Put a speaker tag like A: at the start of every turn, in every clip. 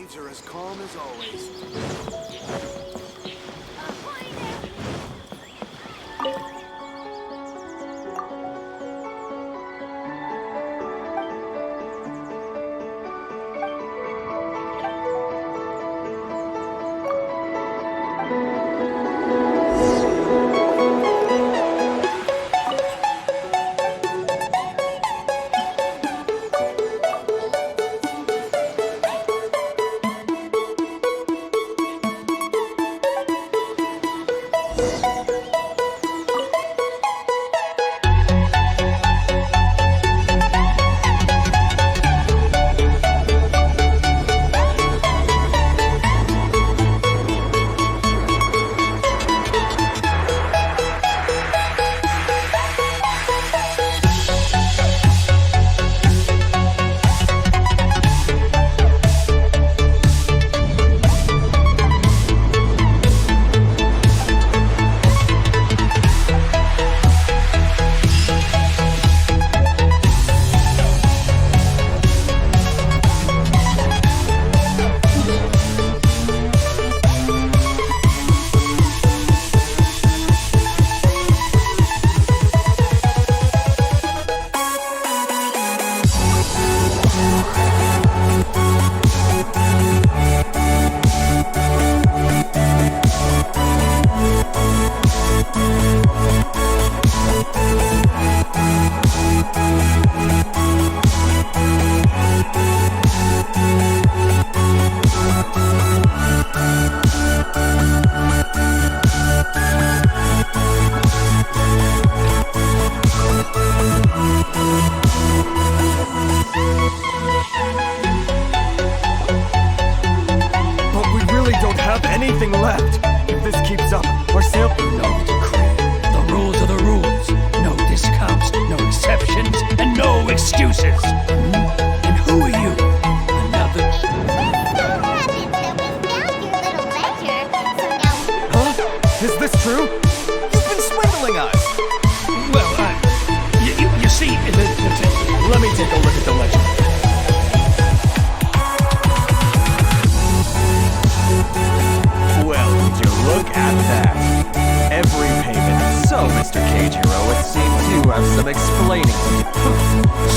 A: leaves are as calm as always. Anything left. If this keeps up, our sale...
B: No decree. The rules are the rules. No discounts, no exceptions, and no excuses. And who are you? Another...
A: Huh? Is this true? You've been swindling us!
B: Well, you see...
A: Let me take a look at the ledger. Well, would you look at that? Every payment. So, Mr. Cage Hero, it seems you have some explaining to do.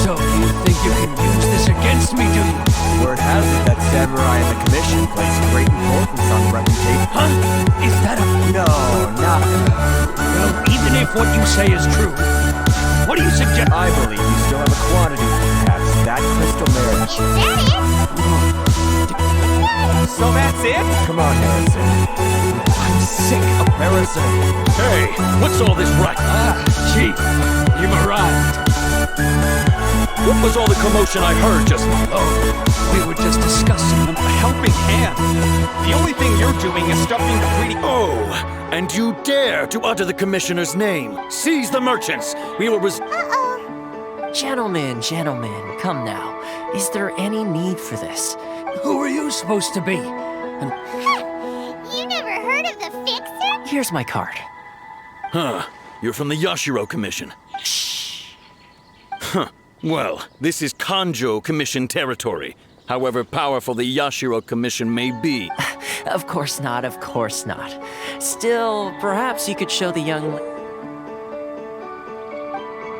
B: So you think you can use this against me, do you?
A: Word has it that Samurai and the Commission place great importance on reputation.
B: Huh? Is that a...
A: No, not...
B: Well, even if what you say is true, what do you suggest?
A: I believe you still have a quantity to pass that crystal marriage. So that's it? Come on, Harrison. I'm sick of Harrison.
B: Hey, what's all this rush? Chief, you've arrived. What was all the commotion I heard just now? Oh, we were just discussing a helping hand. The only thing you're doing is stuffing the greedy... Oh, and you dare to utter the Commissioner's name. Seize the merchants. We will
C: Gentlemen, come now. Is there any need for this?
B: Who are you supposed to be?
D: You never heard of the Fixer?
C: Here's my card.
B: Huh. You're from the Yashiro Commission.
C: Shh.
B: Huh. Well, this is Kanjo Commission territory. However powerful the Yashiro Commission may be.
C: Of course not. Still, perhaps you could show the young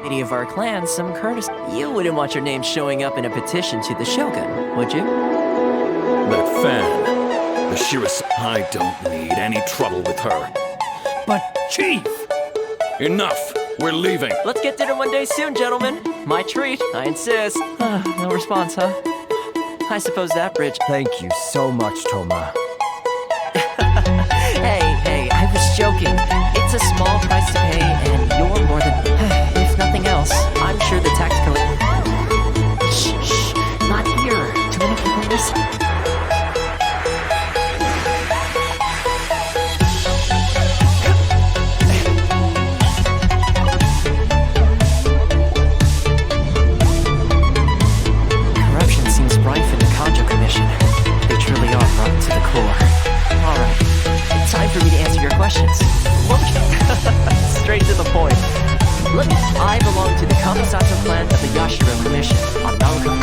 C: lady of our clan some courtesy. You wouldn't want your name showing up in a petition to the Shogun, would you?
B: That fan, the Shirase. I don't need any trouble with her. But, Chief! Enough! We're leaving.
C: Let's get dinner one day soon, gentlemen. My treat, I insist. No response, huh? I suppose that bridge...
A: Thank you so much, Toma.
C: Hey, I was joking. It's a small price to pay, and you're more than... If nothing else, I'm sure the tax collector... Shh, not here. Too many people listen. Straight to the point. Look, I belong to the Kamisato clan of the Yashiro Commission on Naoko.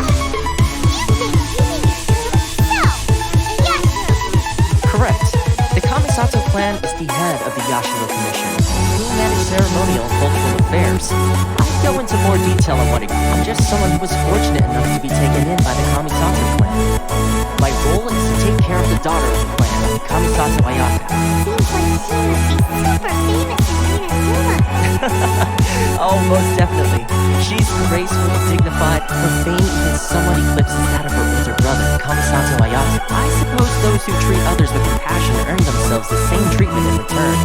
C: the head of the Yashiro Commission, who managed ceremonial and cultural affairs. I'd go into more detail on what I'm just someone who was fortunate enough to be taken in by the Kamisato clan. My role is to take care of the daughter of the clan, Kamisato Ayaka.
D: Seems like she must be super famous in Inazuma.
C: Oh, most definitely. She's graceful, dignified. Her fame even somewhat eclipses that of her older brother, Kamisato Ayaka. I suppose those who treat others with compassion earn themselves the same treatment in return.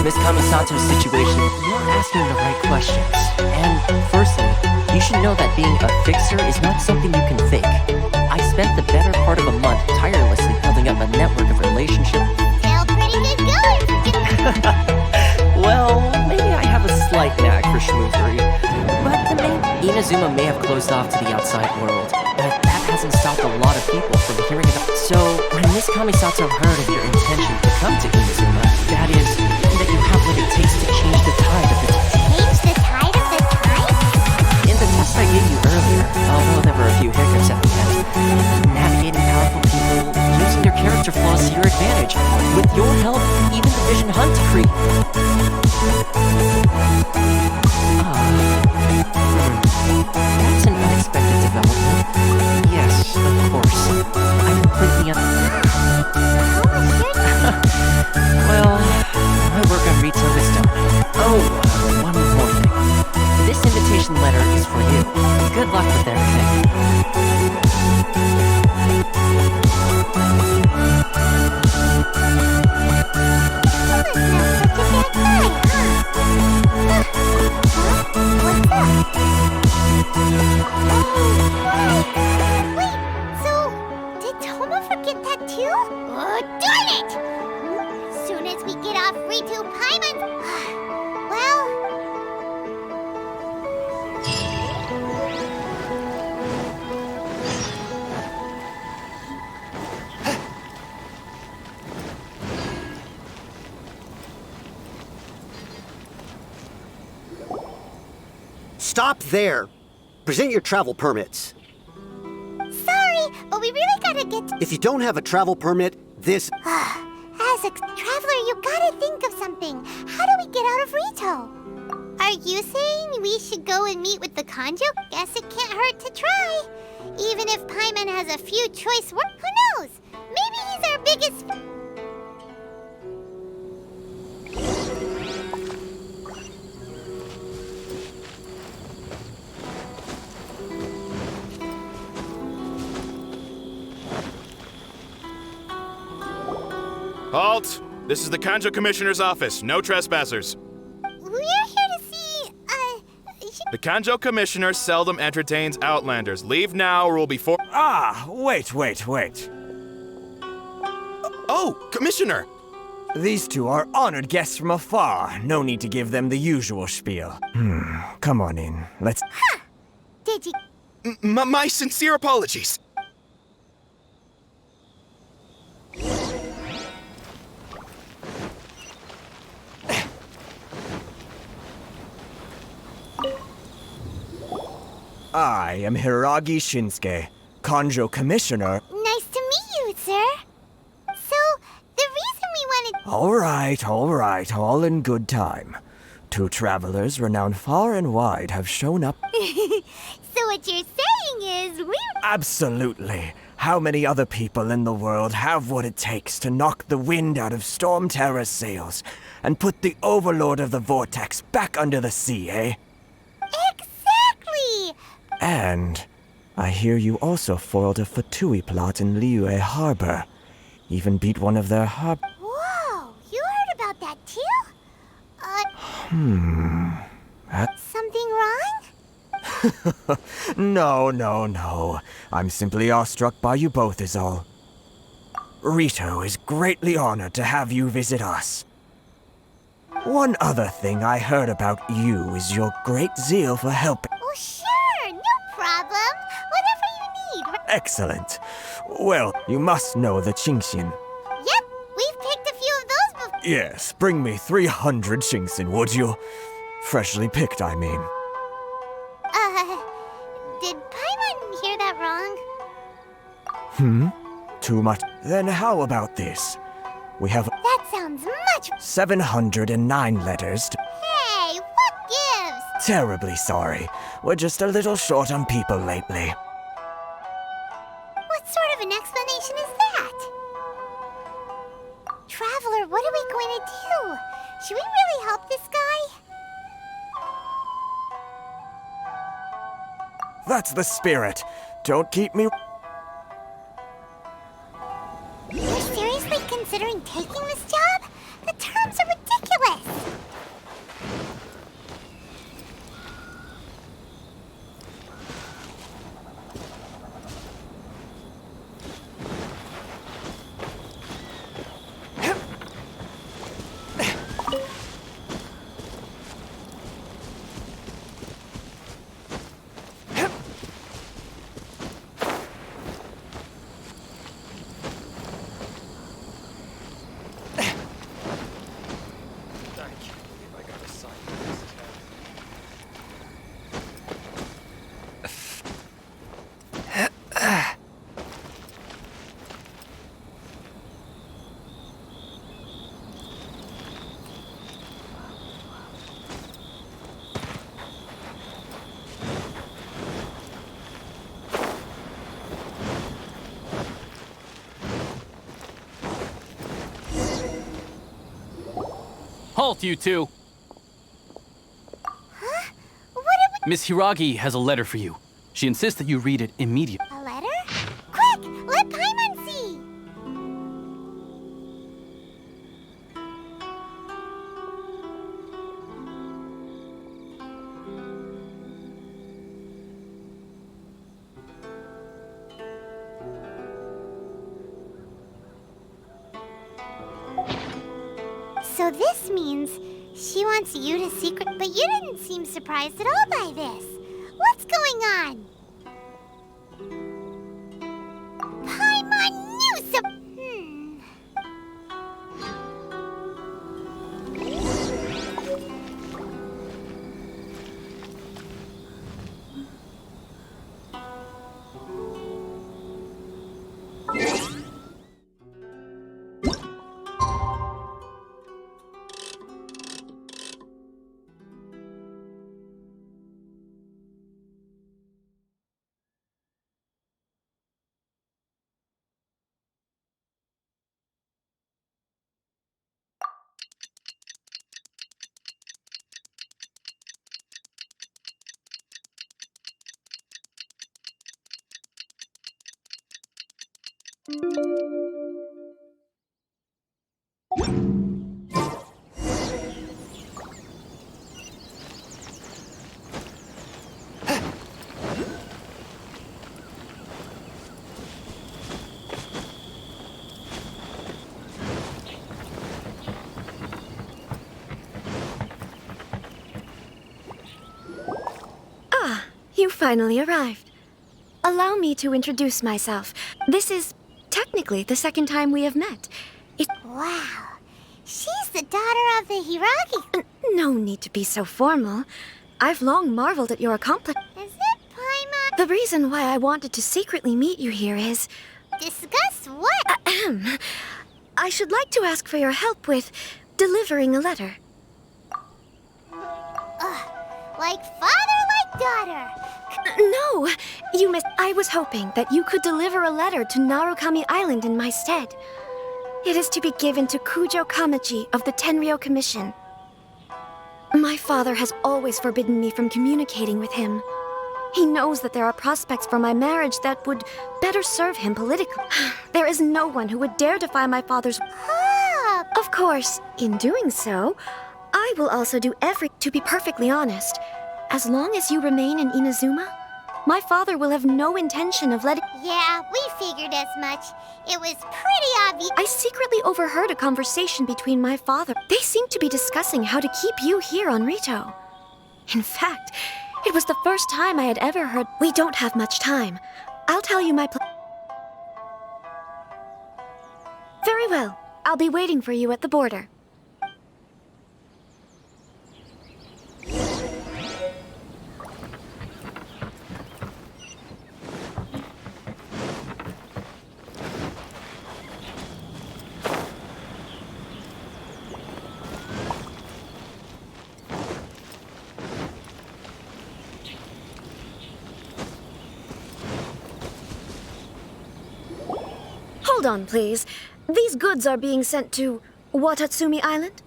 C: Miss Kamisato's situation, you're asking the right questions. And firstly, you should know that being a fixer is not something you can fake. I spent the better part of a month tirelessly building up a network of relationships.
D: Still pretty good going.
C: Well, maybe I have a slight knack for schmoozery. But the main Inazuma may have closed off to the outside world, but that hasn't stopped a lot of people from hearing about. So, when Miss Kamisato heard of your intention to come to Inazuma, that is, that you have what it takes to change the tide of the
D: Change the tide of the tide?
C: In the test I gave you earlier, although there were a few hiccups at the end, navigating powerful people, using their character flaws to your advantage. With your help, even the Vision Hunt decree. That's an unexpected development. Yes, of course. I completely Well, my work on Rito is done. Oh, one more thing. This invitation letter is for you. Good luck with everything.
D: Wait, so did Toma forget that too? Oh, darn it! Soon as we get off Ritu Paimon, well,
E: Stop there! Present your travel permits.
D: sorry, but we really gotta get to...
E: If you don't have a travel permit, this...
D: As a traveler, you gotta think of something. How do we get out of Rito? Are you saying we should go and meet with the Kanjo? Guess it can't hurt to try. Even if Paimon has a few choice words, who knows? Maybe he's our biggest...
F: Halt! This is the Kanjo Commissioner's office. No trespassers.
D: We're here to see,
F: The Kanjo Commissioner seldom entertains outlanders. Leave now or we'll be for-
A: Ah, wait.
F: Oh, Commissioner!
A: These two are honored guests from afar. No need to give them the usual spiel. Come on in. Let's...
D: did you...
F: My sincere apologies.
A: I am Hiragi Shinsuke, Kanjo Commissioner.
D: Nice to meet you, sir. So, the reason we wanted...
A: All right, all in good time. Two travelers renowned far and wide have shown up.
D: So what you're saying is we...
A: Absolutely. How many other people in the world have what it takes to knock the wind out of Storm Terror's sails and put the Overlord of the Vortex back under the sea, eh?
D: Exactly!
A: And I hear you also foiled a Fatui plot in Liyue Harbor. Even beat one of their
D: Whoa, you heard about that too? Something wrong?
A: No. I'm simply awestruck by you both is all. Rito is greatly honored to have you visit us. One other thing I heard about you is your great zeal for helping.
D: Oh, sure, no problem. Whatever you need.
A: Excellent. Well, you must know the Qingxin.
D: Yep, we've picked a few of those before.
A: Yes, bring me 300 Qingxin, would you? Freshly picked, I mean.
D: Did Paimon hear that wrong?
A: Too much. Then how about this? We have...
D: That sounds much...
A: 709 letters to...
D: Hey, what gives?
A: Terribly sorry. We're just a little short on people lately.
D: What sort of an explanation is that? Traveler, what are we going to do? Should we really help this guy?
A: That's the spirit. Don't keep me...
D: You're seriously considering taking this job? The terms are ridiculous!
G: Halt, you two!
D: Huh? What are we...
G: Miss Hiragi has a letter for you. She insists that you read it immediately.
D: A letter? Quick! Let Paimon see! So this means she wants you to secret, but you didn't seem surprised at all by this. What's going on? Paimon knew
H: You finally arrived. Allow me to introduce myself. This is technically the second time we have met.
D: Wow. She's the daughter of the Hiragi.
H: No need to be so formal. I've long marveled at your accomplishment.
D: Is it Paimon?
H: The reason why I wanted to secretly meet you here is...
D: Discuss what?
H: I should like to ask for your help with delivering a letter.
D: Like father, like daughter.
H: No, you missed. I was hoping that you could deliver a letter to Narukami Island in my stead. It is to be given to Kujo Kamachi of the Tenryou Commission. My father has always forbidden me from communicating with him. He knows that there are prospects for my marriage that would better serve him politically. There is no one who would dare defy my father's... Of course, in doing so, I will also do to be perfectly honest. As long as you remain in Inazuma, my father will have no intention of letting...
D: Yeah, we figured as much. It was pretty obvious.
H: I secretly overheard a conversation between my father. They seemed to be discussing how to keep you here on Rito. In fact, it was the first time I had ever heard... We don't have much time. I'll tell you my plan. Very well. I'll be waiting for you at the border. Hold on, please. These goods are being sent to Watatsumi Island?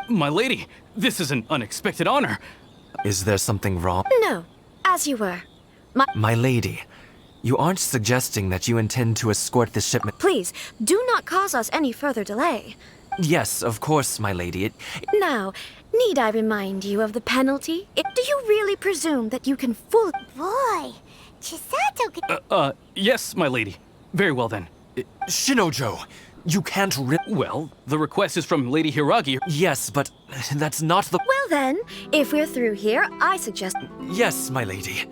G: My lady, this is an unexpected honor.
I: Is there something wrong?
H: No, as you were.
I: My lady, you aren't suggesting that you intend to escort the shipment?
H: Please, do not cause us any further delay.
I: Yes, of course, my lady.
H: Now, need I remind you of the penalty? Do you really presume that you can fool...
D: Boy, Chisato could...
G: Yes, my lady. Very well then.
I: Shinojo, you can't
G: Well, the request is from Lady Hiragi.
I: Yes, but that's not the...
H: Well then, if we're through here, I suggest...
I: Yes, my lady.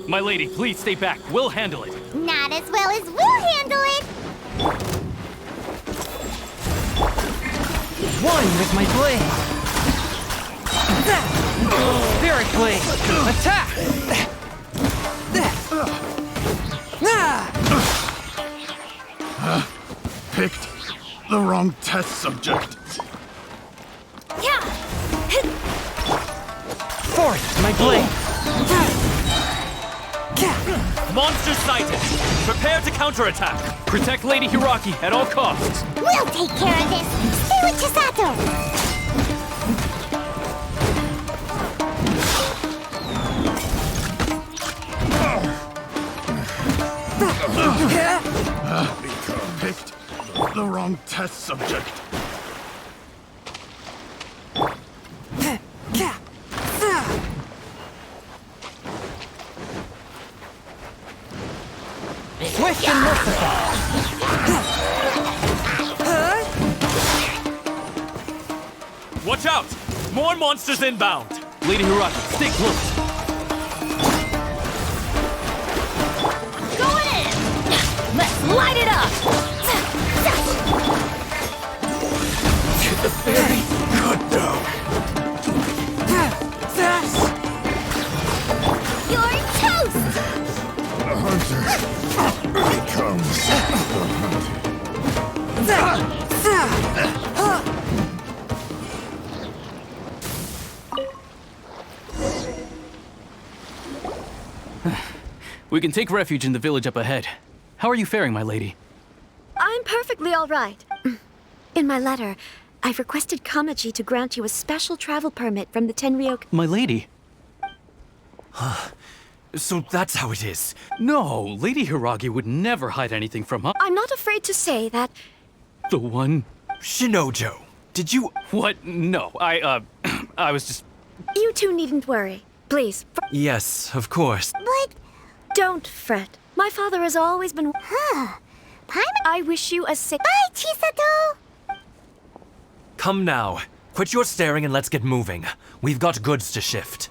G: My lady, please stay back. We'll handle it.
D: Not as well as we'll handle it.
C: One with my blade. Spirit blade. Attack!
J: Picked the wrong test subject.
C: Fourth, my blade.
B: Monster sighted! Prepare to counterattack!
G: Protect Lady Hiragi at all costs.
D: We'll take care of this. Stay with Chisato.
J: Picked the wrong test subject.
C: Swift and merciful.
B: Watch out! More monsters inbound!
G: Lady Hiragi, stay close.
D: Going in. Let's light it up.
J: Very good now.
D: You're toast.
J: The hunter becomes the hunted.
G: We can take refuge in the village up ahead. How are you faring, my lady?
H: I'm perfectly all right. In my letter, I've requested Kamaji to grant you a special travel permit from the Tenryou...
G: My lady?
I: So that's how it is.
G: No, Lady Hiragi would never hide anything from her.
H: I'm not afraid to say that...
G: The one...
I: Shinojo, did you...
G: What? No, I was just...
H: You two needn't worry. Please,
I: Yes, of course.
D: But,
H: don't fret. My father has always been...
D: Paimon...
H: I wish you a safe...
D: Bye, Chisato.
I: Come now. Quit your staring and let's get moving. We've got goods to shift.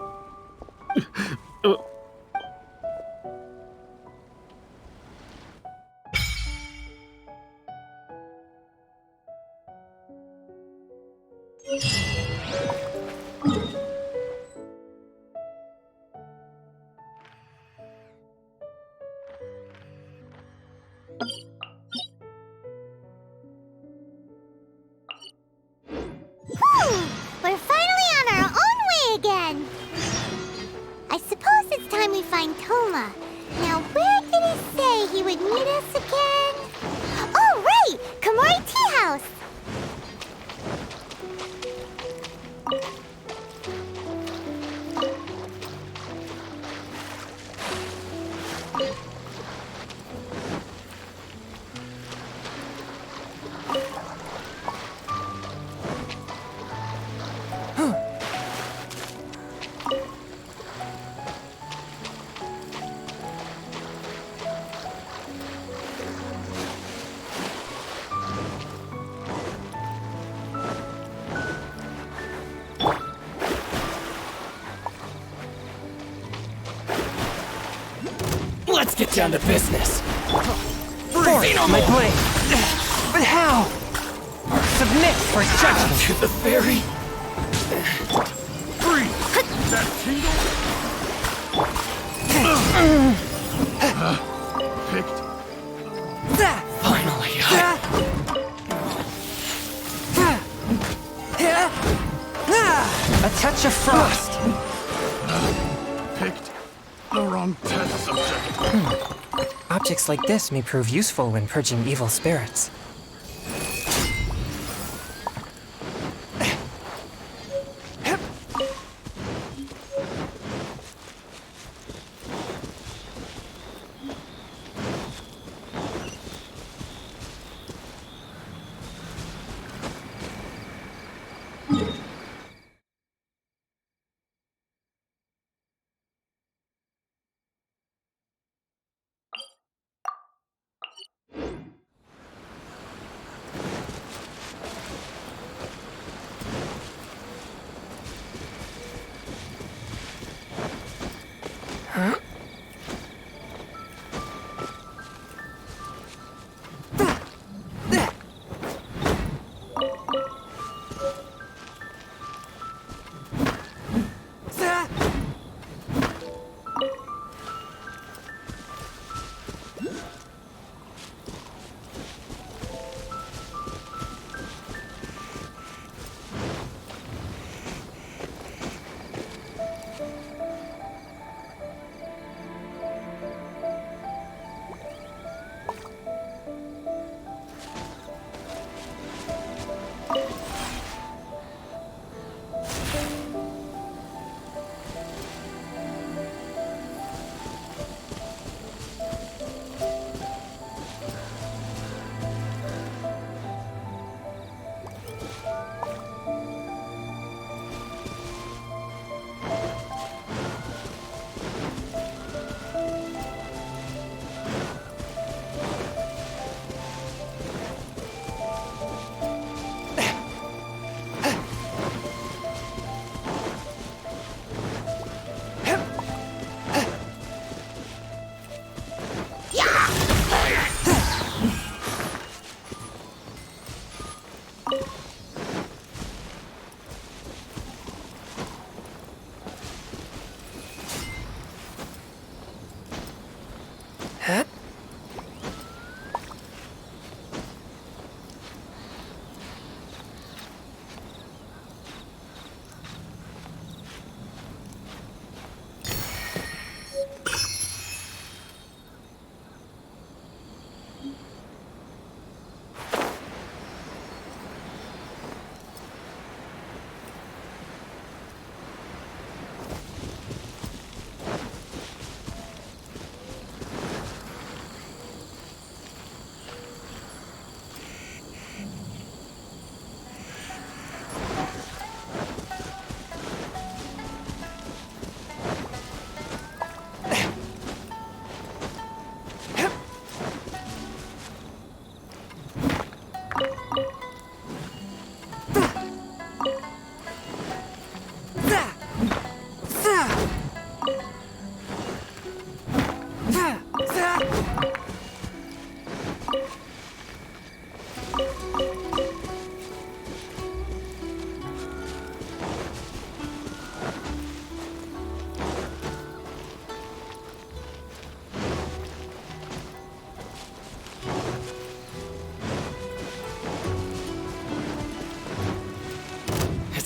D: We're finally on our own way again. I suppose it's time we find Toma. Now, where did he say he would meet us again? Oh, right! Komori Tea House.
C: Let's get down to business. Fourth, my blade. But how? submit for judgment.
I: To the fairy.
J: Freeze! That tingle? Picked.
I: Finally,
C: A touch of frost.
J: Picked the wrong test subject.
C: Objects like this may prove useful when purging evil spirits.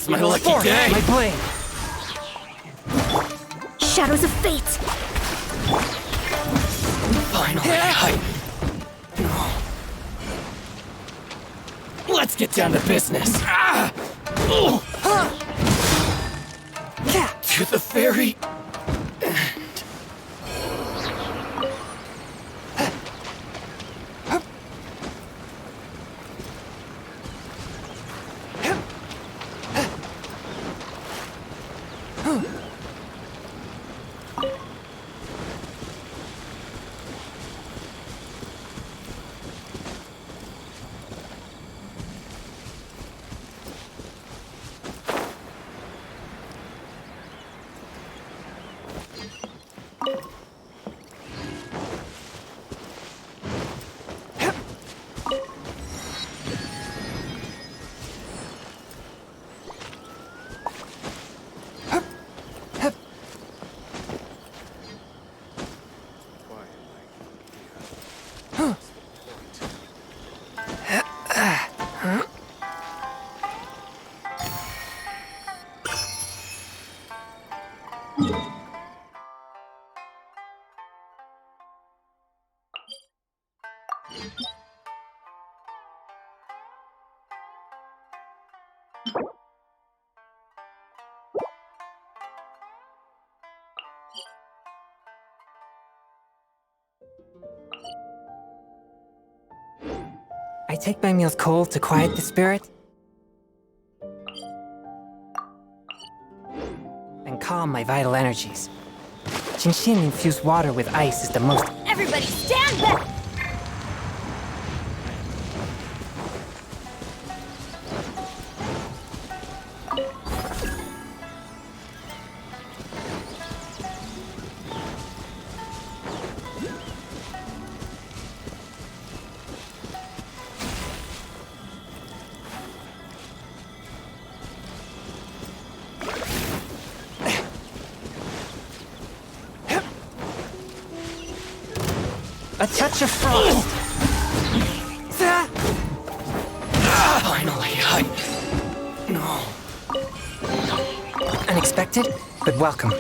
I: It's my lucky day.
C: My blade.
H: Shadows of fate!
I: Finally, let's get down to business. To the fairy.
K: I take my meals cold to quiet the spirit, and calm my vital energies. Shinshin-infused water with ice is the most—
H: Everybody stand back!
K: a touch of frost. Finally, No. Unexpected, but welcome.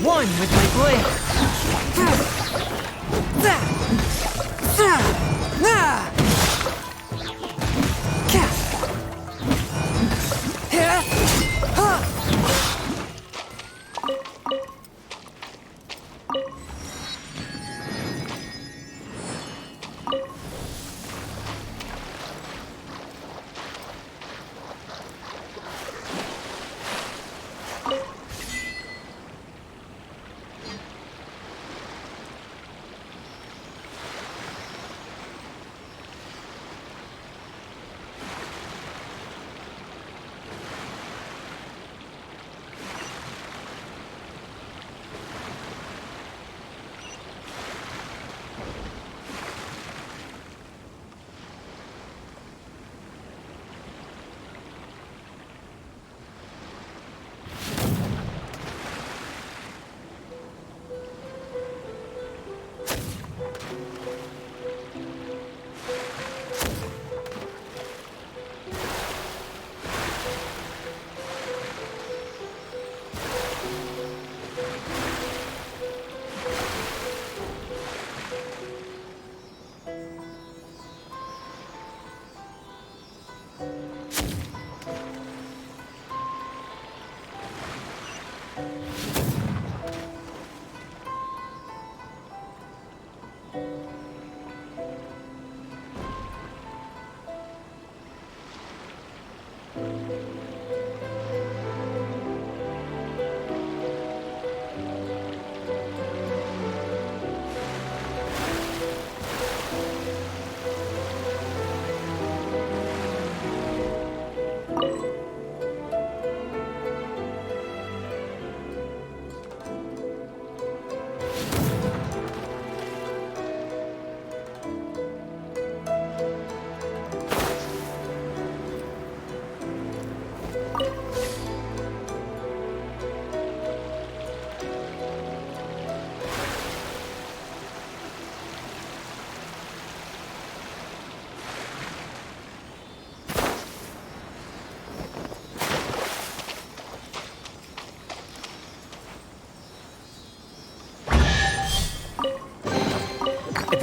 K: One with my blade.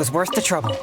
K: was worth the trouble.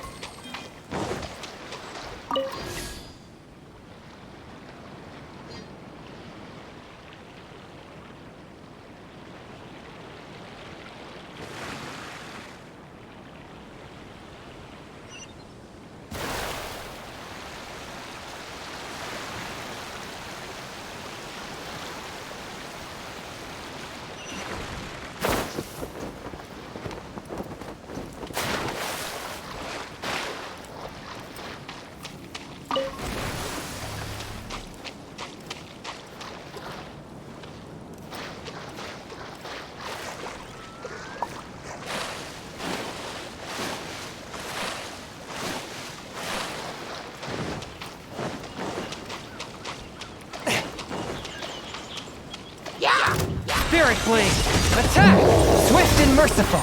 K: Spirit Blade! Attack! Swift and merciful!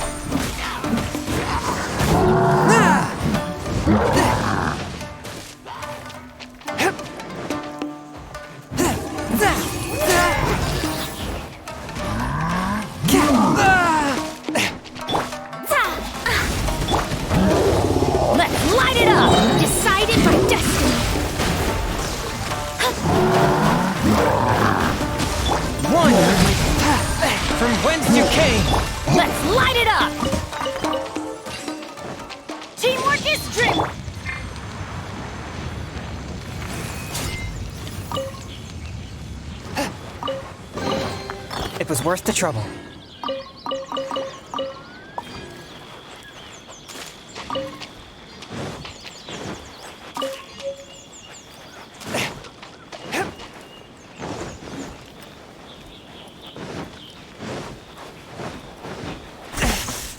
H: Let's light it up! Decided by destiny!
K: One! From whence you came!
H: Let's light it up! Teamwork is strength!
K: It was worth the trouble.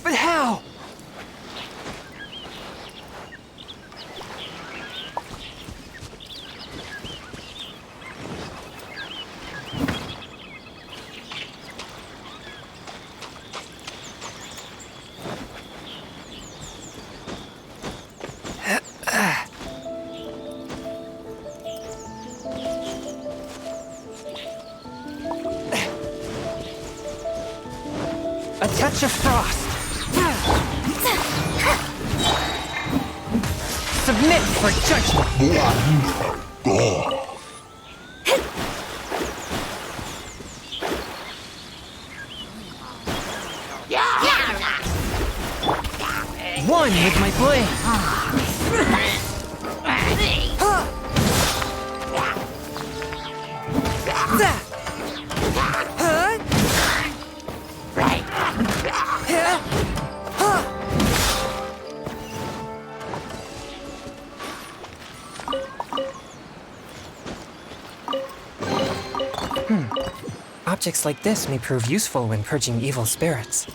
K: But how? A touch of frost. Submit for judgment. One with my blade. Objects like this may prove useful when purging evil spirits.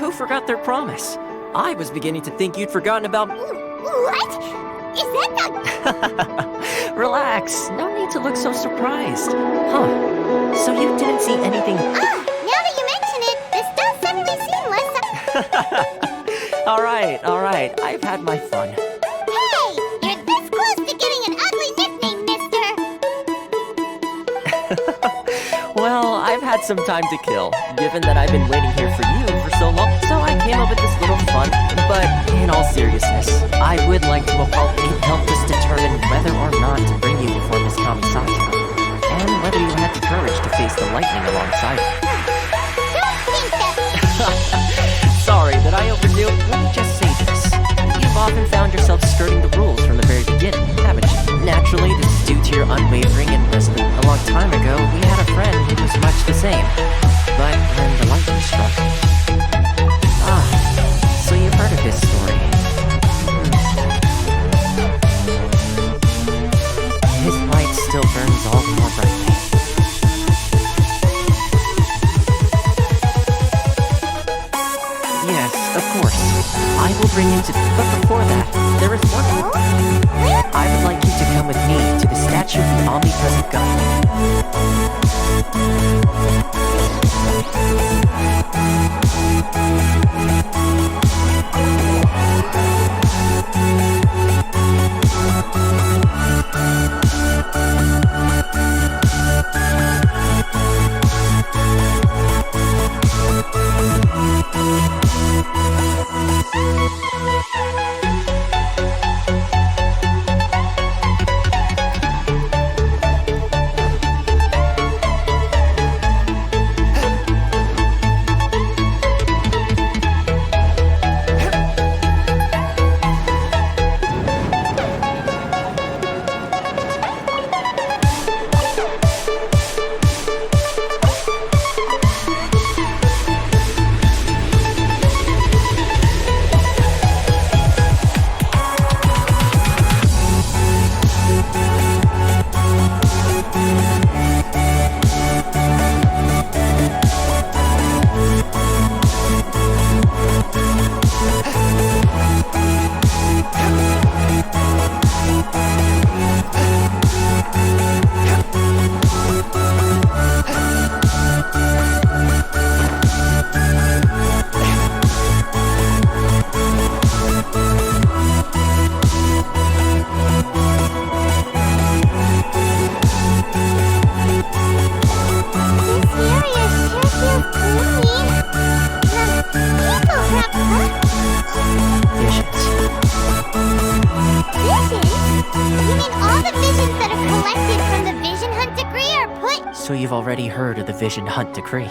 C: who forgot their promise? I was beginning to think you'd forgotten about...
D: What? Is that not...
C: Relax, no need to look so surprised. Huh, so you didn't see anything...
D: Now that you mention it, this does suddenly seem less...
C: Alright, I've had my fun.
D: Hey! You're this close to getting an ugly nickname, mister!
C: Well, I've had some time to kill, given that I've been waiting here for you for so long, so I came up with this little fun. But in all seriousness, I would like to apologize. It helped us determine whether or not to bring you before Miss Kamisato, and whether you had the courage to face the lightning alongside her.
D: Don't think that...
C: Sorry, did I overdo it? Let me just say this. You've often found yourself skirting the rules from the very beginning, haven't you? Naturally, this is due to your unwavering and resolute. A long time ago, we had a friend who was much the same. But when the lightning struck... so you've heard of his story. His light still burns all the more brightly. Yes, of course. I will bring you to... But before that, there is one more. I would like you to come with me to the statue of the omnipresent So you've already heard of the Vision Hunt Decree.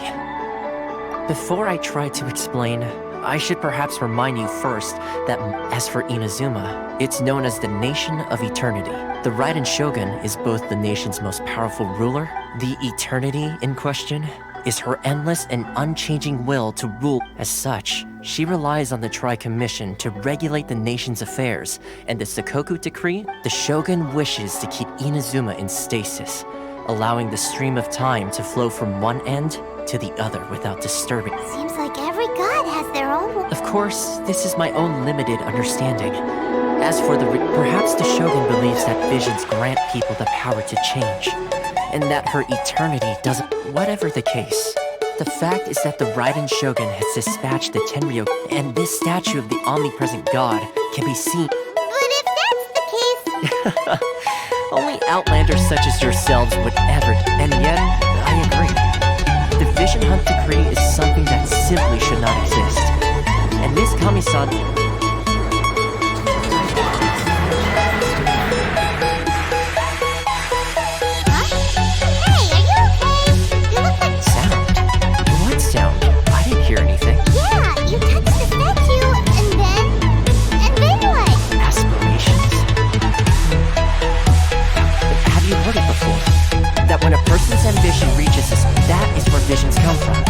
C: Before I try to explain, I should perhaps remind you first that as for Inazuma, it's known as the Nation of Eternity. The Raiden Shogun is both the nation's most powerful ruler. The eternity in question is her endless and unchanging will to rule. As such, she relies on the Tri-Commission to regulate the nation's affairs, and the Sakoku Decree, the Shogun wishes to keep Inazuma in stasis, allowing the stream of time to flow from one end to the other without disturbing.
D: Seems like every god has their own...
C: Of course, this is my own limited understanding. As for the... Perhaps the Shogun believes that visions grant people the power to change, and that her eternity doesn't... Whatever the case, the fact is that the Raiden Shogun has dispatched the Tenryou, and this statue of the omnipresent god can be seen...
D: But if that's the case...
C: Only outlanders such as yourselves would ever... And yet, I agree. The Vision Hunt Decree is something that simply should not exist. And Miss Kamisato... ambition reaches us, that is where visions come from.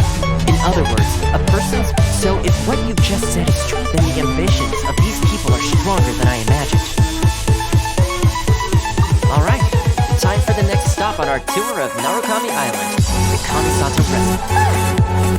C: In other words, a person's... So if what you just said is true, then the ambitions of these people are stronger than I imagined. Alright, time for the next stop on our tour of Narukami Island, the Kamisato Residence.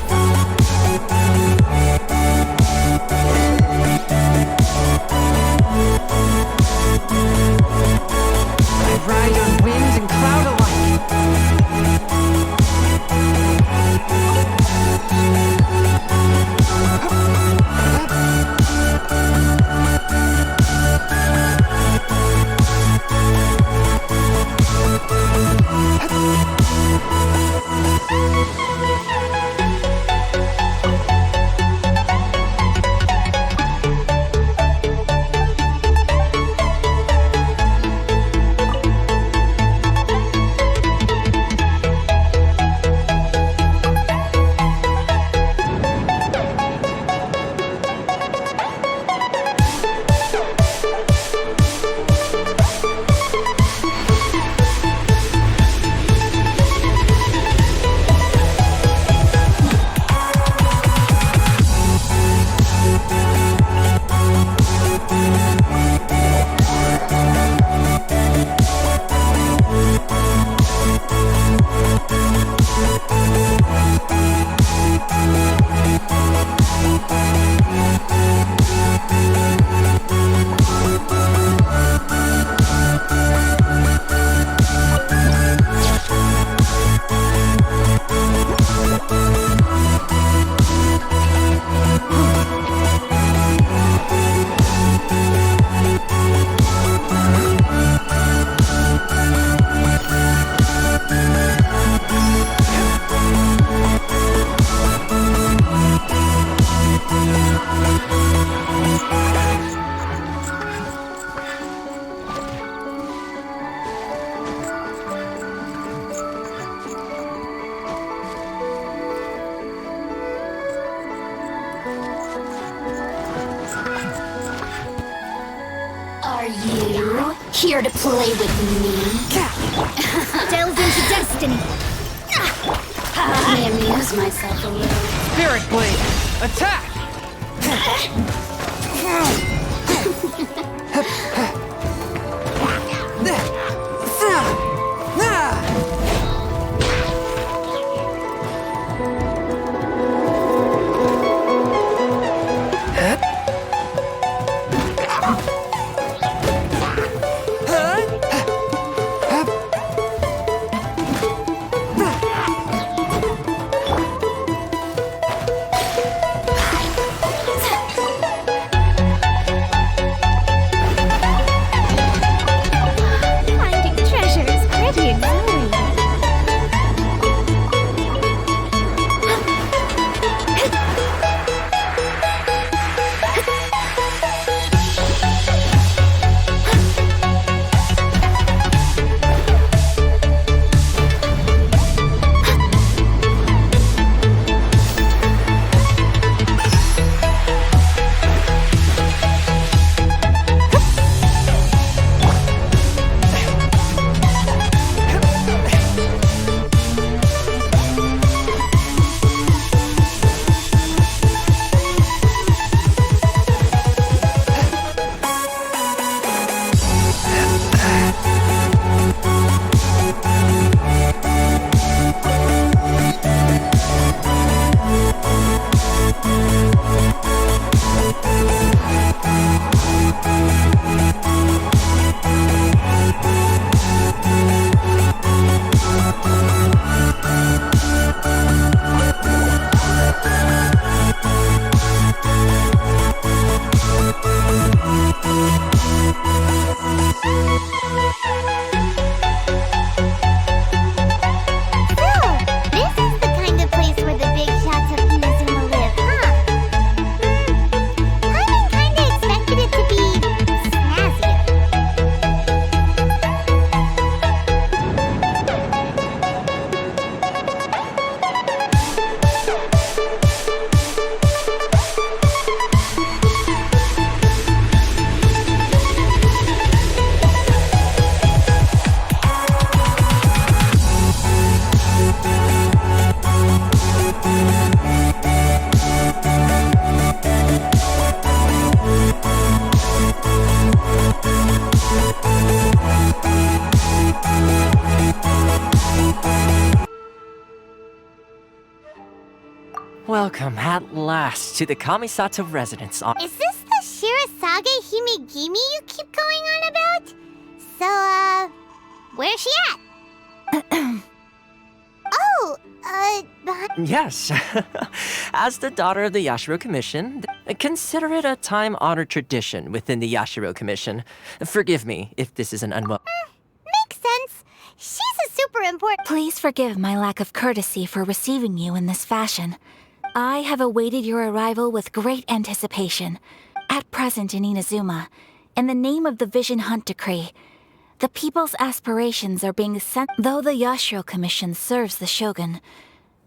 L: Are you here to play with me?
H: Delve into destiny.
L: Let me amuse myself a little.
K: Spirit Blade! Attack!
H: Finding treasure is pretty exhilarating.
C: Welcome at last to the Kamisato residence on.
D: Is this the Shirasage Himegimi you keep going on about? So, where's she at? Behind.
C: Yes. As the daughter of the Yashiro Commission, consider it a time-honored tradition within the Yashiro Commission. Forgive me if this is an
D: Makes sense. She's a super important.
H: Please forgive my lack of courtesy for receiving you in this fashion. I have awaited your arrival with great anticipation. At present in Inazuma, in the name of the Vision Hunt Decree, the people's aspirations are being sent. Though the Yashiro Commission serves the Shogun,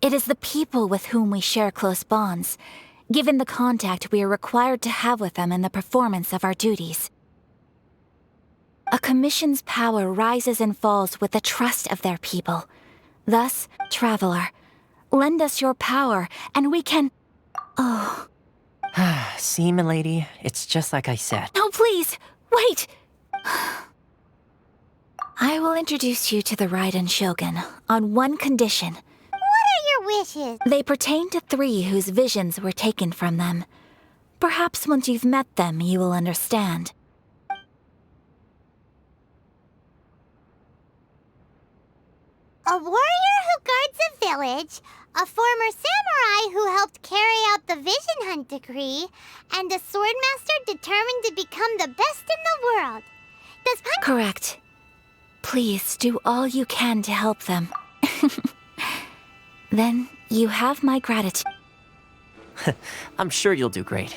H: it is the people with whom we share close bonds, given the contact we are required to have with them in the performance of our duties. A commission's power rises and falls with the trust of their people. Thus, traveler, lend us your power, and we can... Oh.
C: See, milady, it's just like I said.
H: No, please! Wait! I will introduce you to the Raiden Shogun on one condition.
D: What are your wishes?
H: They pertain to 3 whose visions were taken from them. Perhaps once you've met them, you will understand.
D: A warrior who guards a village, a former samurai who helped carry out the Vision Hunt Decree, and a swordmaster determined to become the best in the world. Does
H: Correct. Please do all you can to help them. Then you have my gratitude.
C: I'm sure you'll do great.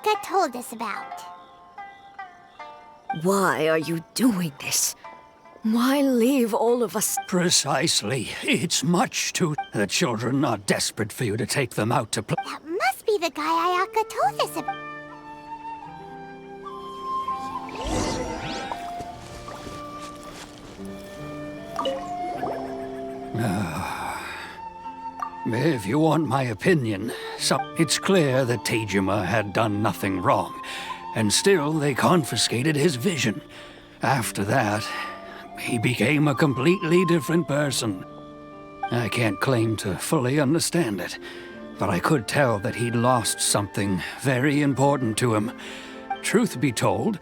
D: Ayaka told us about.
M: Why are you doing this? Why leave all of us?
B: Precisely. It's much too... The children are desperate for you to take them out to play.
D: That must be the guy Ayaka told us about.
B: If you want my opinion, it's clear that Tejima had done nothing wrong, and still they confiscated his vision. After that, he became a completely different person. I can't claim to fully understand it, but I could tell that he'd lost something very important to him. Truth be told,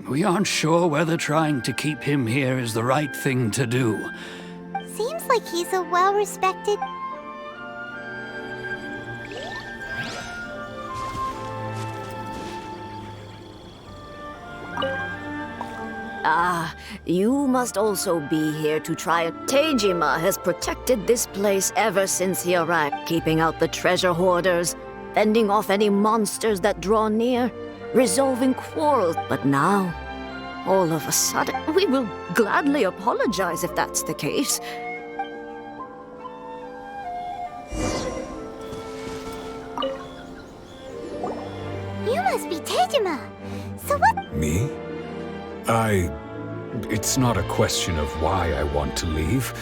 B: we aren't sure whether trying to keep him here is the right thing to do.
D: Seems like he's a well-respected...
M: You must also be here to try. Tejima has protected this place ever since he arrived, keeping out the treasure hoarders, fending off any monsters that draw near, resolving quarrels. But now, all of a sudden, we will gladly apologize if that's the case.
D: You must be Tejima. So what?
N: Me? It's not a question of why I want to leave.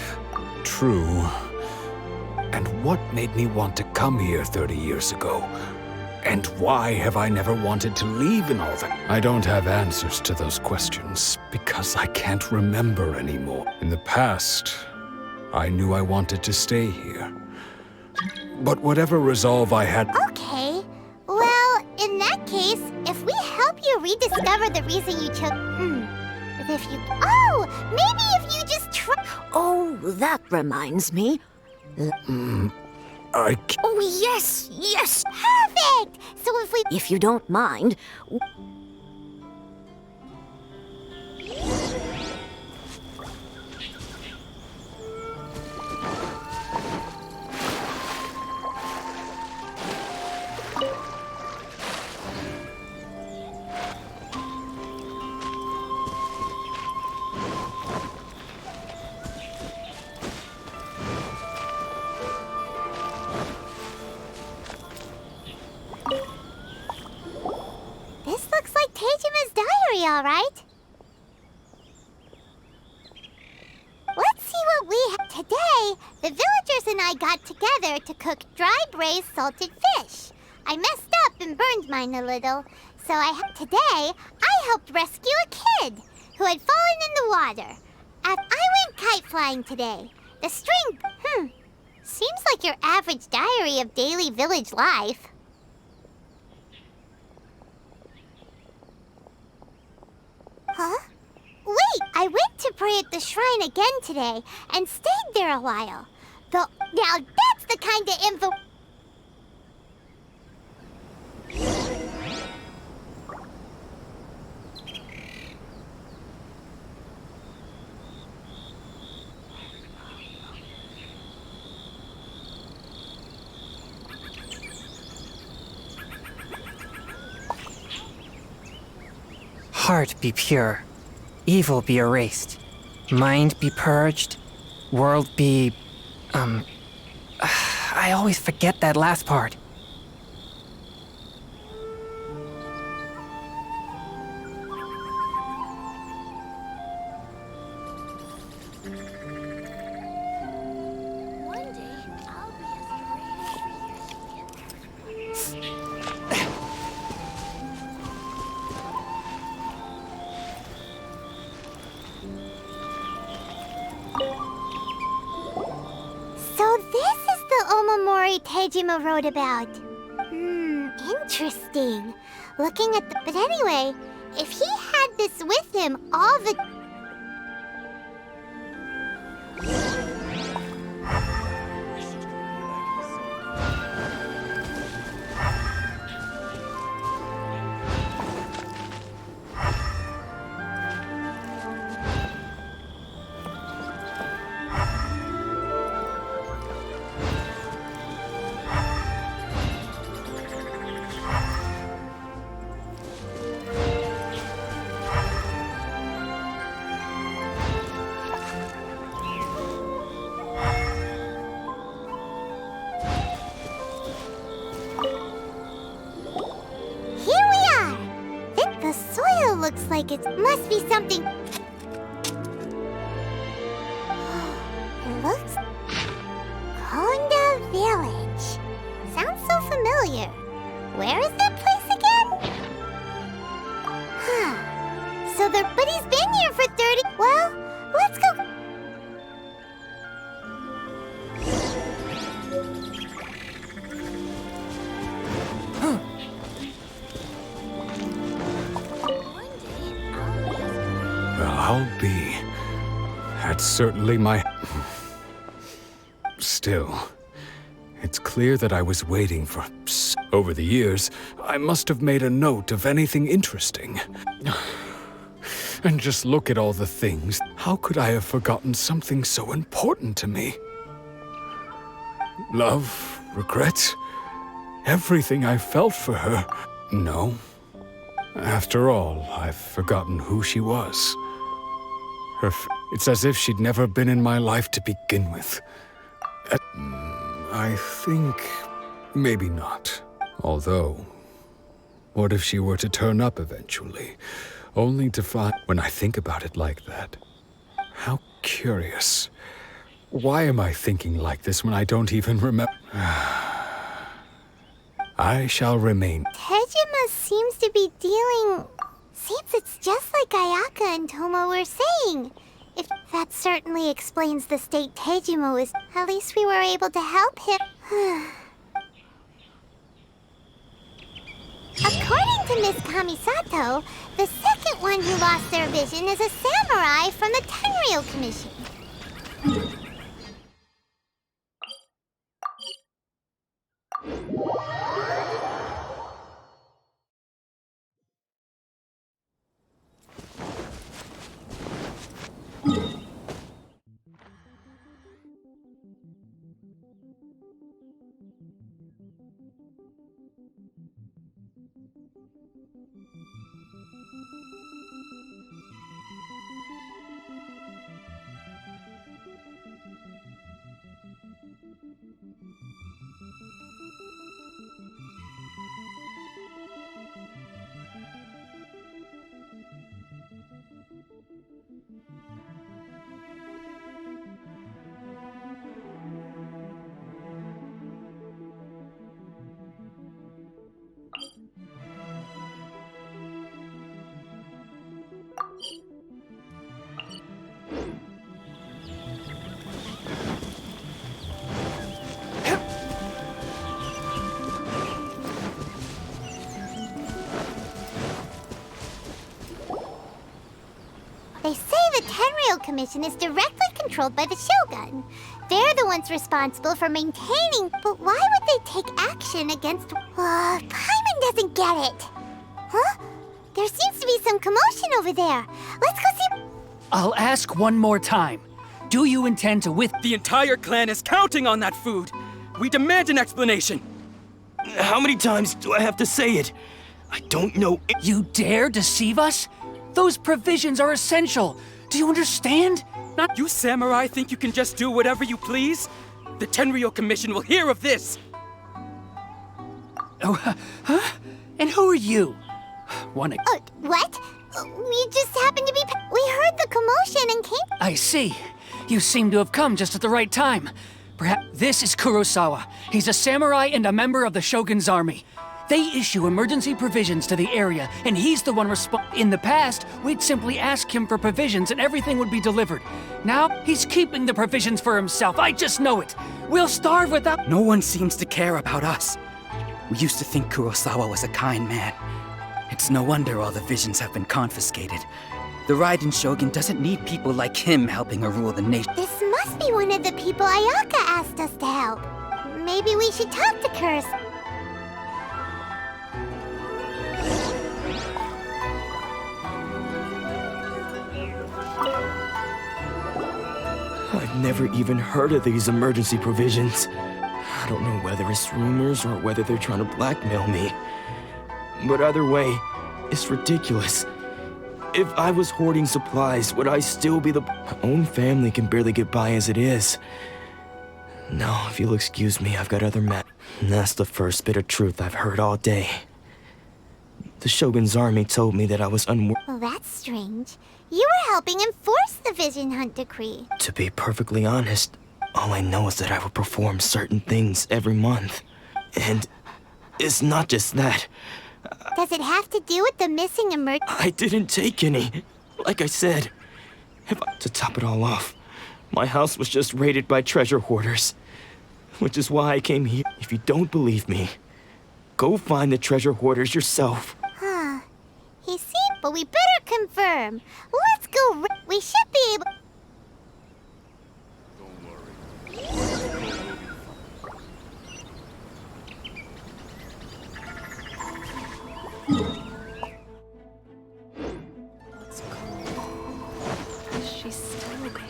N: True. And what made me want to come here 30 years ago? And why have I never wanted to leave in all that? I don't have answers to those questions, because I can't remember anymore. In the past, I knew I wanted to stay here. But whatever resolve I had...
D: Okay. Well, in that case, if we help you rediscover the reason you took... But if you... Oh! Maybe if you just try...
M: Oh, that reminds me.
D: Oh, yes! Yes! Perfect! So if we...
M: If you don't mind...
D: This looks like Tejima's diary, all right? Let's see what we have. Today, the villagers and I got together to cook dry braised salted fish. I messed up and burned mine a little, so today, I helped rescue a kid who had fallen in the water. I went kite flying today. The string... Seems like your average diary of daily village life. Huh? Wait! I went to pray at the shrine again today and stayed there a while. Now that's the kind of info...
K: Heart be pure, evil be erased, mind be purged, world be... I always forget that last part.
D: So this is the Omamori Tejima wrote about. Interesting. Looking at the... But anyway, if he had this with him all the... looks like it must be something. It looks... Konda Village. Sounds so familiar. Where is that place again? Huh. But he's been here for 30... Well, let's go...
N: Well, I'll be. That's certainly my... Still, it's clear that I was waiting for... Over the years, I must have made a note of anything interesting. And just look at all the things. How could I have forgotten something so important to me? Love, regret, everything I felt for her. No. After all, I've forgotten who she was. It's as if she'd never been in my life to begin with. I think maybe not. Although, what if she were to turn up eventually, only to find... When I think about it like that, how curious. Why am I thinking like this when I don't even remember? I shall remain.
D: Tejima seems to be dealing... Seems it's just like Ayaka and Toma were saying. If that certainly explains the state Tejima was, at least we were able to help him. According to Miss Kamisato, the second one who lost their vision is a samurai from the Tenryou Commission. They say the Tenryou Commission is directly controlled by the Shogun. They're the ones responsible for maintaining... But why would they take action against... Paimon doesn't get it. Huh? There seems to be some commotion over there. Let's go see...
O: I'll ask one more time. Do you intend to
B: The entire clan is counting on that food! We demand an explanation!
P: How many times do I have to say it? I don't know...
O: You dare deceive us? Those provisions are essential. Do you understand?
B: Not you samurai think you can just do whatever you please? The Tenryou Commission will hear of this!
O: Oh, huh? And who are you?
D: What? We just happened to be... We heard the commotion and came...
O: I see. You seem to have come just at the right time. Perhaps this is Kurosawa. He's a samurai and a member of the Shogun's army. They issue emergency provisions to the area, and he's the one In the past, we'd simply ask him for provisions and everything would be delivered. Now, he's keeping the provisions for himself. I just know it. We'll starve without...
P: No one seems to care about us. We used to think Kurosawa was a kind man. It's no wonder all the visions have been confiscated. The Raiden Shogun doesn't need people like him helping her rule the nation.
D: This must be one of the people Ayaka asked us to help. Maybe we should talk to Curse.
P: I've never even heard of these emergency provisions. I don't know whether it's rumors or whether they're trying to blackmail me. But either way, it's ridiculous. If I was hoarding supplies, would I still be My own family can barely get by as it is. No, if you'll excuse me, I've got other That's the first bit of truth I've heard all day. The Shogun's army told me that I was unworthy.
D: Well, that's strange. You were helping enforce the Vision Hunt decree.
P: To be perfectly honest, all I know is that I will perform certain things every month. And it's not just that.
D: Does it have to do with the missing
P: I didn't take any. Like I said. To top it all off, my house was just raided by treasure hoarders. Which is why I came here. If you don't believe me, go find the treasure hoarders yourself.
D: Huh. He seemed, but we better confirm. Let's go. We should be able.
H: She's still okay.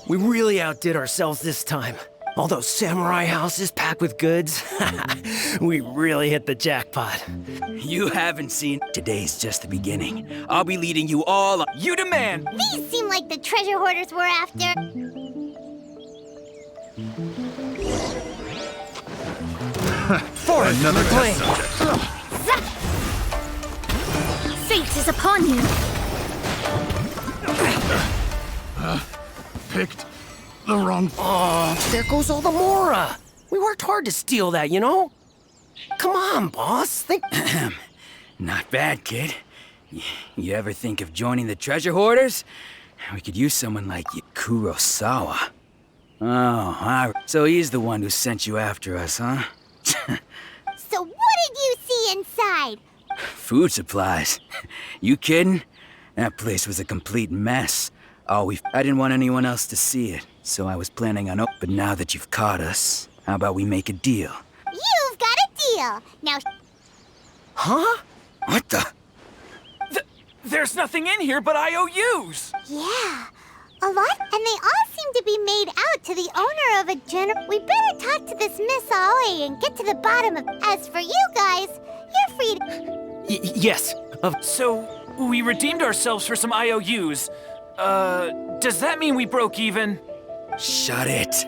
Q: We really outdid ourselves this time. All those samurai houses packed with goods. We really hit the jackpot.
R: You haven't seen. Today's just the beginning. I'll be leading you all. You demand.
D: These seem like the treasure hoarders we're after.
J: For another test subject.
H: Fate is upon you.
J: Picked the wrong.
Q: Oh, there goes all the Mora. We worked hard to steal that, you know? Come on, boss. Think.
R: Not bad, kid. You ever think of joining the treasure hoarders? We could use someone like you, Kurosawa. Oh, so he's the one who sent you after us, huh?
D: So what did you see inside?
R: Food supplies. You kidding? That place was a complete mess. I didn't want anyone else to see it, so I was planning on. But now that you've caught us, how about we make a deal?
D: You've got a deal. Now.
Q: Huh?
R: What the?
B: There's nothing in here but IOUs!
D: Yeah, a lot, and they all seem to be made out to the owner of a general. We better talk to this Miss Aoi and get to the bottom of. As for you guys, you're free to.
B: Yes. So, we redeemed ourselves for some IOUs. Does that mean we broke even?
R: Shut it.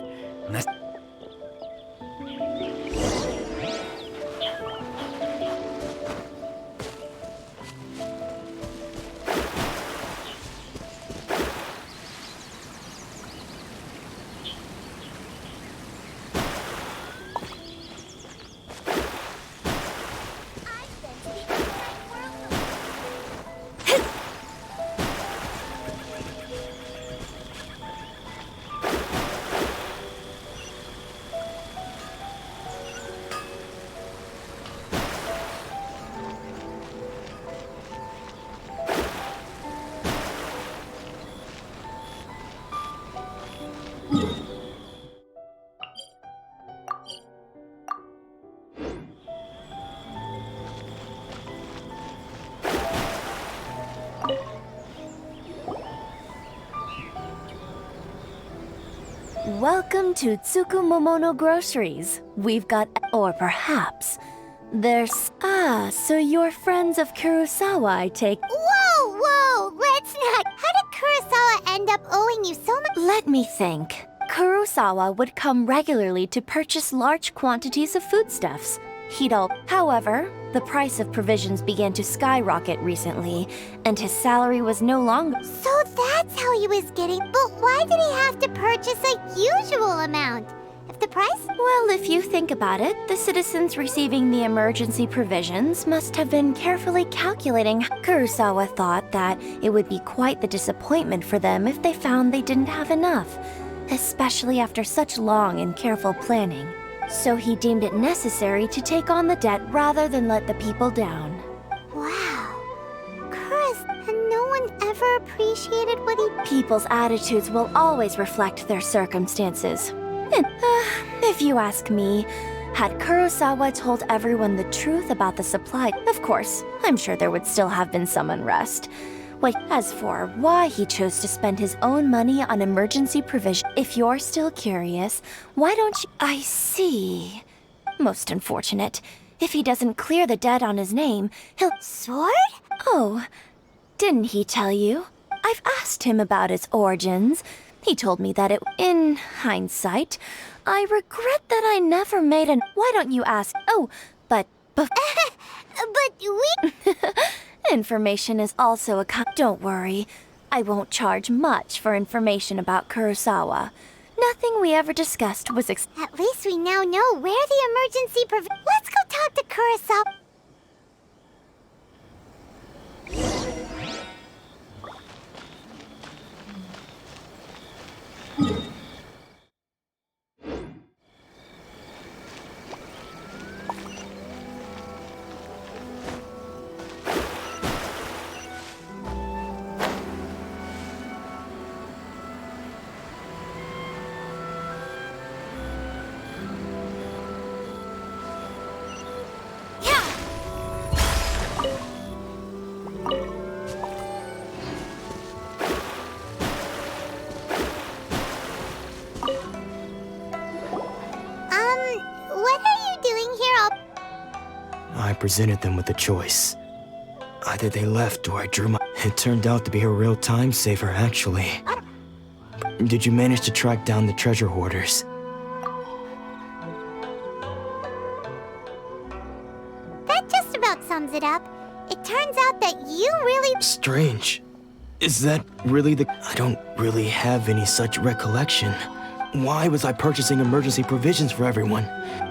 S: Welcome to Tsukumomono Groceries. We've got, or perhaps, there's... Ah, so you're friends of Kurosawa, I take...
D: Whoa, let's not... How did Kurosawa end up owing you so much?
S: Let me think. Kurosawa would come regularly to purchase large quantities of foodstuffs. However, the price of provisions began to skyrocket recently, and his salary was no longer...
D: So that's how he was getting... But why did he have to purchase a usual amount? If the price...
S: Well, if you think about it, the citizens receiving the emergency provisions must have been carefully calculating. Kurosawa thought that it would be quite the disappointment for them if they found they didn't have enough, especially after such long and careful planning. So he deemed it necessary to take on the debt rather than let the people down.
D: Wow. And no one ever appreciated what he...
S: People's attitudes will always reflect their circumstances. And, if you ask me, had Kurosawa told everyone the truth about the supply, of course, I'm sure there would still have been some unrest. As for why he chose to spend his own money on emergency provision, if you're still curious, why don't you... I see. Most unfortunate. If he doesn't clear the debt on his name, he'll...
D: Sword?
S: Oh, didn't he tell you? I've asked him about its origins. He told me that in hindsight, I regret that I never made an... Why don't you ask? Oh, but
D: But we...
S: Information is also a Don't worry. I won't charge much for information about Kurosawa. Nothing we ever discussed was
D: At least we now know where the emergency Let's go talk to Kurosawa.
P: I presented them with a choice. Either they left or I drew my... It turned out to be a real time saver, actually. Did you manage to track down the treasure hoarders?
D: That just about sums it up. It turns out that you really...
P: Strange. Is that really the... I don't really have any such recollection. Why was I purchasing emergency provisions for everyone?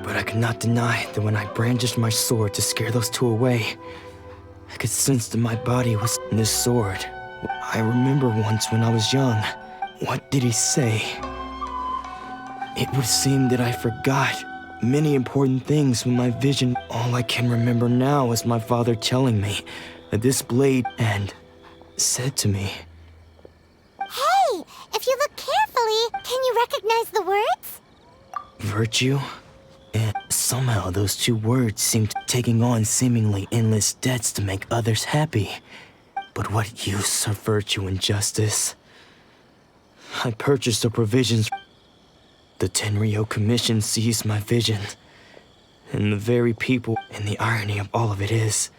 P: But I could not deny that when I brandished my sword to scare those two away, I could sense that my body was in this sword. I remember once when I was young. What did he say? It would seem that I forgot many important things when my vision... All I can remember now is my father telling me that this blade and said to me...
D: Hey! If you look carefully, can you recognize the words?
P: Virtue? And somehow those two words seemed taking on seemingly endless debts to make others happy. But what use are virtue and justice? I purchased the provisions. The Tenryo Commission seized my vision. And the very people, and the irony of all of it is,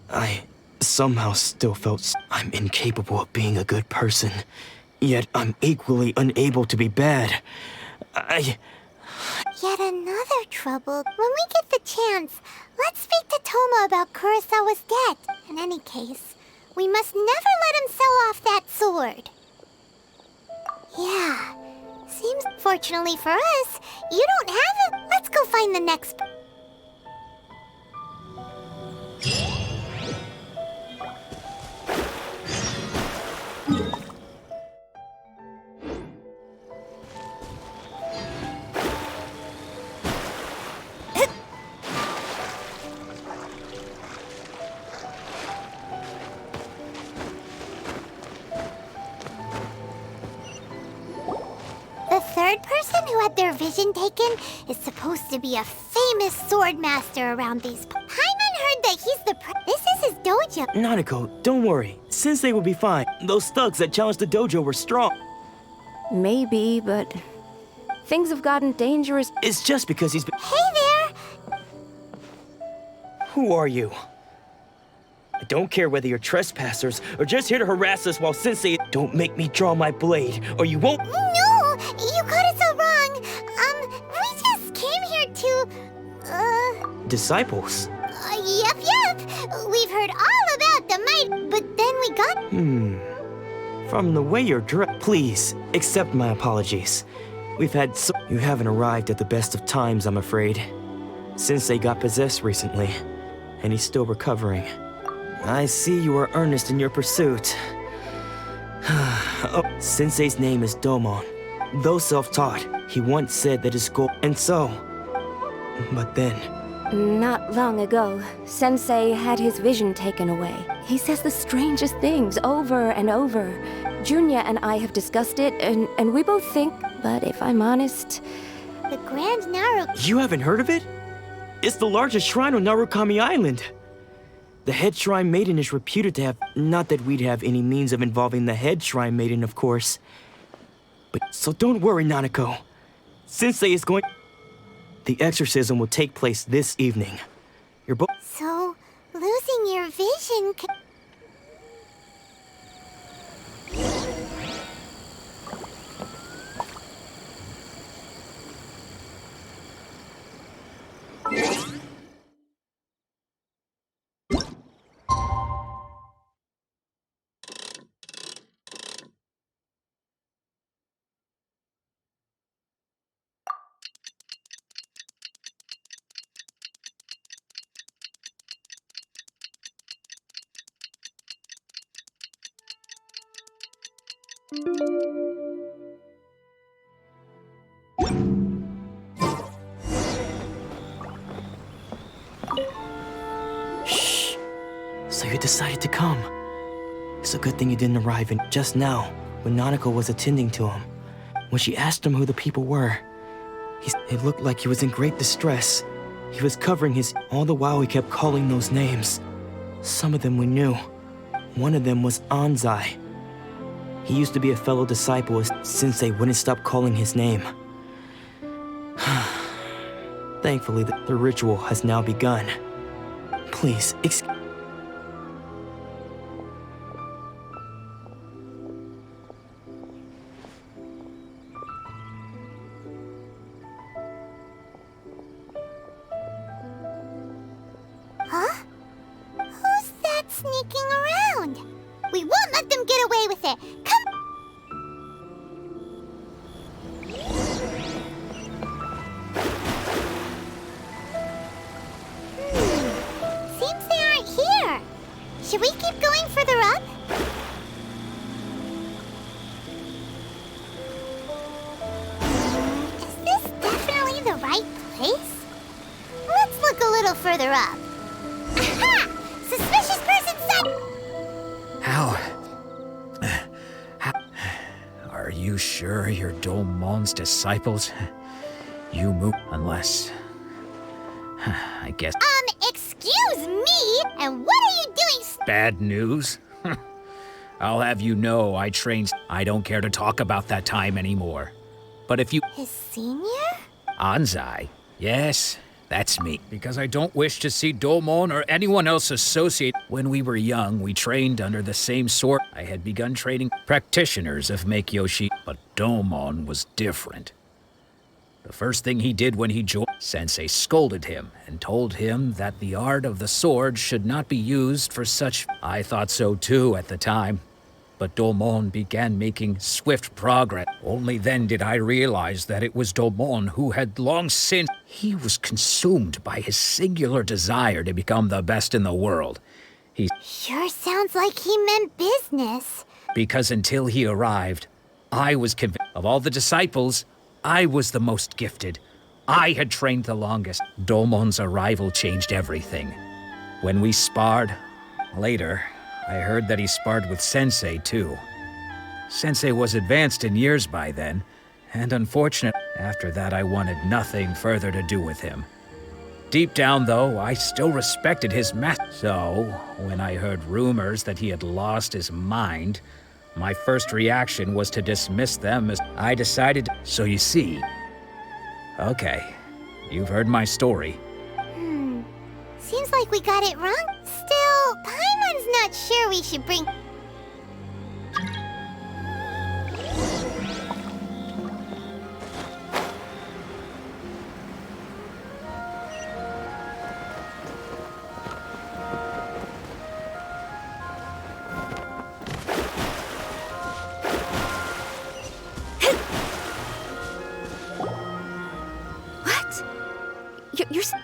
P: I somehow still felt I'm incapable of being a good person. Yet I'm equally unable to be bad.
D: Yet another trouble. When we get the chance, let's speak to Toma about Kurosawa's debt. In any case, we must never let him sell off that sword. Yeah, seems fortunately for us, you don't have it. Let's go find the next... The third person who had their vision taken is supposed to be a famous sword master around these... Paimon heard that he's the This is his dojo.
P: Nanako, don't worry. Sensei will be fine. Those thugs that challenged the dojo were strong.
H: Maybe, but things have gotten dangerous.
P: It's just because he's been...
D: Hey there!
P: Who are you? I don't care whether you're trespassers or just here to harass us while Sensei... Don't make me draw my blade, or you won't...
D: No! You got it so wrong! We just came here to...
P: Disciples?
D: Yep. We've heard all about the might, but then we got...
P: From the way you're dressed... Please, accept my apologies. We've had so... You haven't arrived at the best of times, I'm afraid. Sensei got possessed recently, and he's still recovering. I see you are earnest in your pursuit. Oh, Sensei's name is Domon. Though self-taught, he once said that his goal... And so... But then...
H: Not long ago, Sensei had his vision taken away. He says the strangest things over and over. Junya and I have discussed it, and we both think, but if I'm honest...
D: The Grand Naru...
P: You haven't heard of it? It's the largest shrine on Narukami Island. The head shrine maiden is reputed to have... Not that we'd have any means of involving the head shrine maiden, of course. But so don't worry, Nanako. Sensei is going... The exorcism will take place this evening. You're both...
D: So, losing your vision
P: Shh. So you decided to come. It's a good thing you didn't arrive in just now, when Nanako was attending to him. When she asked him who the people were, it looked like he was in great distress. He was covering his... All the while he kept calling those names. Some of them we knew. One of them was Anzai. He used to be a fellow disciple of Sensei wouldn't stop calling his name. Thankfully, the ritual has now begun. Please,
D: Huh? Who's that sneaking around? We won't let them get away with it. Come. Seems they aren't here. Should we keep going further up? Is this definitely the right place? Let's look a little further up. Aha! Suspicious person sighted!
N: How? Are you sure you're Domon's disciples? You move unless... I guess...
D: Excuse me? And what are you doing?
N: Bad news? I'll have you know I trained... I don't care to talk about that time anymore. But if you...
D: His senior?
N: Anzai? Yes, that's me. Because I don't wish to see Domon or anyone else associate. When we were young, we trained under the same sword. I had begun training practitioners of Meikyoshi, but Domon was different. The first thing he did when he joined, Sensei scolded him and told him that the art of the sword should not be used for such. I thought so too at the time. But Domon began making swift progress. Only then did I realize that it was Domon who had long since... He was consumed by his singular desire to become the best in the world. He...
D: Sure sounds like he meant business.
N: Because until he arrived, I was convinced of all the disciples, I was the most gifted. I had trained the longest. Domon's arrival changed everything. When we sparred, later, I heard that he sparred with Sensei, too. Sensei was advanced in years by then, and unfortunate. After that, I wanted nothing further to do with him. Deep down, though, I still respected his So, when I heard rumors that he had lost his mind, my first reaction was to dismiss them as I decided. So you see... Okay, you've heard my story.
D: Seems like we got it wrong. Still, Paimon's not sure we should bring...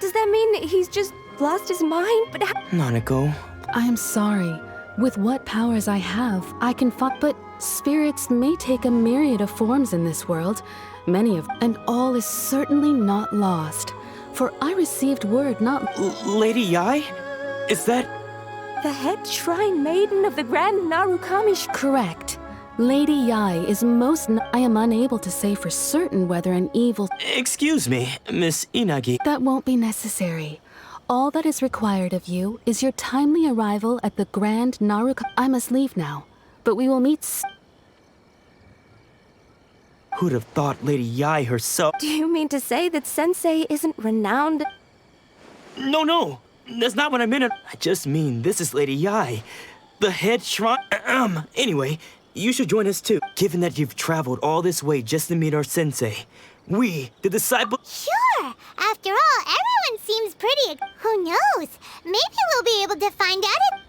H: Does that mean he's just lost his mind? But
P: Nanako.
T: I am sorry. With what powers I have, I can fight, but spirits may take a myriad of forms in this world, many of, and all is certainly not lost. For I received word not...
P: Lady Yai? Is that...
H: The head shrine maiden of the Grand Narukami...
T: Correct. Lady Yai is most... I am unable to say for certain whether an evil...
P: Excuse me, Miss Inagi.
T: That won't be necessary. All that is required of you is your timely arrival at the Grand Narukami... I must leave now, but we will meet...
P: Who'd have thought Lady Yai herself...
H: Do you mean to say that Sensei isn't renowned?
P: No. That's not what I meant. I just mean this is Lady Yai. The head shrine... Anyway... You should join us too, given that you've traveled all this way just to meet our sensei. We, the disciples...
D: Sure! After all, everyone seems pretty... Who knows? Maybe we'll be able to find out